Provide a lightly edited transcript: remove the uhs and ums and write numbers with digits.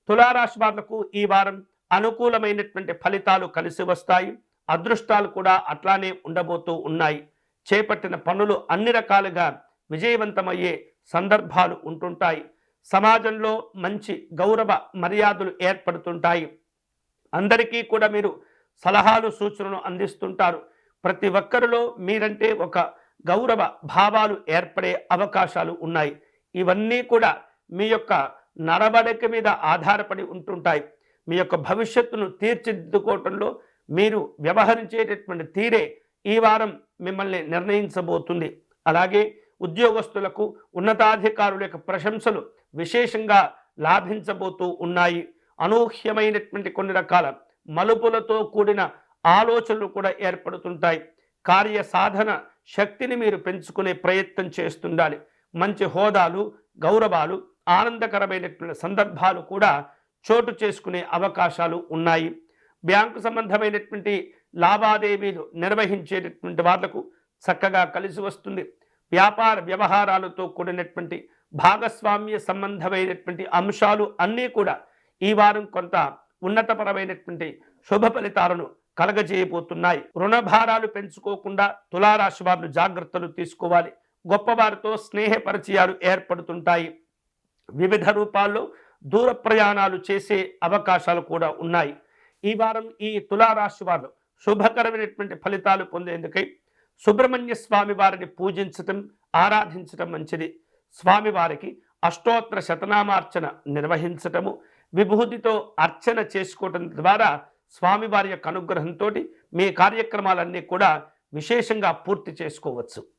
తులారాశి వాళ్లకు ఈ వారం అనుకూలమైనటువంటి ఫలితాలు కలిసి వస్తాయి. అదృష్టాలు కూడా అట్లానే ఉండబోతూ ఉన్నాయి. చేపట్టిన పనులు అన్ని రకాలుగా విజయవంతమయ్యే సందర్భాలు ఉంటుంటాయి. సమాజంలో మంచి గౌరవ మర్యాదలు ఏర్పడుతుంటాయి. అందరికీ కూడా మీరు సలహాలు సూచనలు అందిస్తుంటారు. ప్రతి ఒక్కరిలో మీరంటే ఒక గౌరవ భావాలు ఏర్పడే అవకాశాలు ఉన్నాయి. ఇవన్నీ కూడా మీ యొక్క నడవడిక మీద ఆధారపడి ఉంటుంటాయి. మీ యొక్క భవిష్యత్తును తీర్చిదిద్దుకోవటంలో మీరు వ్యవహరించేటటువంటి తీరే ఈ వారం మిమ్మల్ని నిర్ణయించబోతుంది. అలాగే ఉద్యోగస్తులకు ఉన్నతాధికారుల యొక్క ప్రశంసలు విశేషంగా లాభించబోతూ ఉన్నాయి. అనూహ్యమైనటువంటి కొన్ని రకాల మలుపులతో కూడిన ఆలోచనలు కూడా ఏర్పడుతుంటాయి. కార్య సాధన శక్తిని మీరు పెంచుకునే ప్రయత్నం చేస్తుండాలి. మంచి హోదాలు, గౌరవాలు, ఆనందకరమైనటువంటి సందర్భాలు కూడా చోటు చేసుకునే అవకాశాలు ఉన్నాయి. బ్యాంకు సంబంధమైనటువంటి లావాదేవీలు నిర్వహించేటటువంటి వాళ్లకు చక్కగా కలిసి వస్తుంది. వ్యాపార వ్యవహారాలతో కూడినటువంటి భాగస్వామ్య సంబంధమైనటువంటి అంశాలు అన్నీ కూడా ఈ వారం కొంత ఉన్నతపరమైనటువంటి శుభ ఫలితాలను కలగజేయబోతున్నాయి. రుణభారాలు పెంచుకోకుండా తులారాశి వారు జాగ్రత్తలు తీసుకోవాలి. గొప్పవారితో స్నేహ పరిచయాలు ఏర్పడుతుంటాయి. వివిధ రూపాల్లో దూర ప్రయాణాలు చేసే అవకాశాలు కూడా ఉన్నాయి. ఈ వారం ఈ తులారాశి వారు శుభకరమైనటువంటి ఫలితాలు పొందేందుకై సుబ్రహ్మణ్య స్వామి వారిని పూజించటం, ఆరాధించటం మంచిది. స్వామివారికి అష్టోత్తర శతనామార్చన నిర్వహించటము, విభూతితో అర్చన చేసుకోవటం ద్వారా స్వామివారి యొక్క అనుగ్రహంతో మీ కార్యక్రమాలన్నీ కూడా విశేషంగా పూర్తి చేసుకోవచ్చు.